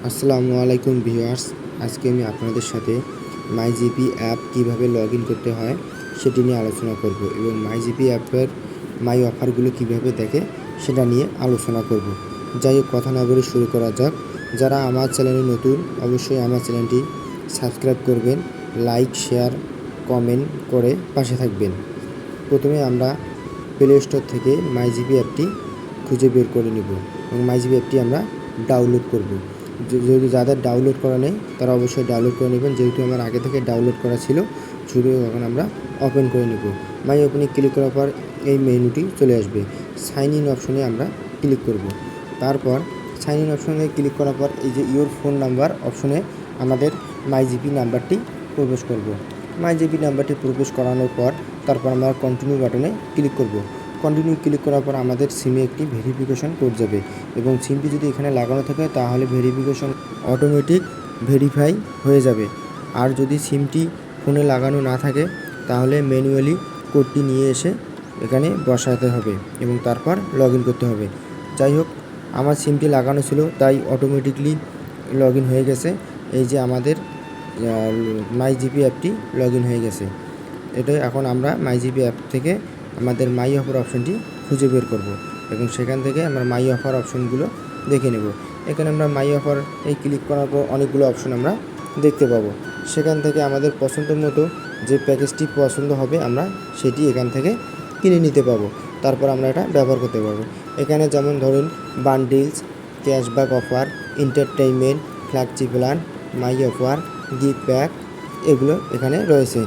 আসসালামু আলাইকুম ভিউয়ার্স। আজকে আমি আপনাদের সাথে মাইজিপি অ্যাপ কীভাবে লগ ইন করতে হয় সেটি নিয়ে আলোচনা করব এবং মাইজিপি অ্যাপের মাই অফারগুলো কীভাবে দেখে সেটা নিয়ে আলোচনা করব। যাই হোক, কথা না বলে শুরু করা যাক। যারা আমার চ্যানেলে নতুন, অবশ্যই আমার চ্যানেলটি সাবস্ক্রাইব করবেন, লাইক, শেয়ার, কমেন্ট করে পাশে থাকবেন। প্রথমে আমরা প্লে স্টোর থেকে মাইজিপি অ্যাপটি খুঁজে বের করে নেব এবং মাইজিপি অ্যাপটি আমরা ডাউনলোড করব। যদি যাদের ডাউনলোড করা নেই তারা অবশ্যই ডাউনলোড করে নেবেন। যেহেতু আমার আগে থেকে ডাউনলোড করা ছিল, শুধু এখন আমরা ওপেন করে নেব। মাই ওপেনে ক্লিক করার পর এই মেনুটি চলে আসবে। সাইন ইন অপশনে আমরা ক্লিক করব। তারপর সাইন ইন অপশনে ক্লিক করার পর এই যে ইওর ফোন নাম্বার অপশনে আমাদের মাইজিপি নাম্বারটি প্রবেশ করব। মাইজিপি নাম্বারটি প্রবেশ করানোর পর তারপর আমরা কন্টিনিউ বাটনে ক্লিক করব। কন্টিনিউ ক্লিক করার পর আমাদের সিমে একটি ভেরিফিকেশন কোড যাবে এবং সিমটি যদি এখানে লাগানো থাকে তাহলে ভেরিফিকেশন অটোমেটিক ভেরিফাই হয়ে যাবে। আর যদি সিমটি ফোনে লাগানো না থাকে তাহলে ম্যানুয়ালি কোডটি নিয়ে এসে এখানে বসাতে হবে এবং তারপর লগ ইন করতে হবে। যাই হোক, আমার সিমটি লাগানো ছিল তাই অটোমেটিকলি লগ ইন হয়ে গেছে। এই যে আমাদের মাইজিপি অ্যাপটি লগ ইন হয়ে গেছে। এটাই এখন আমরা মাইজিপি অ্যাপ থেকে আমাদের মাই অফার অপশনটি খুঁজে বের করব এবং সেখান থেকে আমরা মাই অফার অপশনগুলো দেখে নেব। এখানে আমরা মাই অফার ক্লিক করার পর অনেকগুলো অপশন আমরা দেখতে পাবো। সেখান থেকে আমাদের পছন্দ মতো যে প্যাকেজটি পছন্দ হবে আমরা সেটি এখান থেকে কিনে নিতে পারবো। তারপর আমরা এটা ব্যবহার করতে পারবো। এখানে যেমন ধরুন bundles, cashback offer, entertainment, flagship plan, my offer, gift pack, এগুলো এখানে রয়েছে।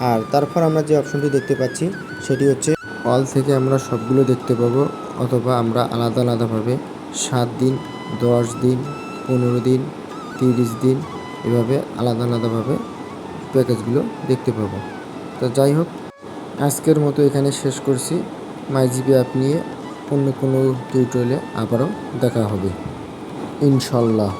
আর তারপর আমরা যে অপশনটি দেখতে পাচ্ছি সেটি হচ্ছে অল থেকে আমরা সবগুলো দেখতে পাবো, অথবা আমরা আলাদা আলাদাভাবে 7 দিন, 10 দিন, 15 দিন, 30 দিন এভাবে আলাদা আলাদাভাবে প্যাকেজগুলো দেখতে পাবো। তো যাই হোক, আজকের মতো এখানে শেষ করছি। মাইজিপি অ্যাপ নিয়ে অন্য কোনো টিউটোরিয়ালে আবারও দেখা হবে ইনশাল্লাহ।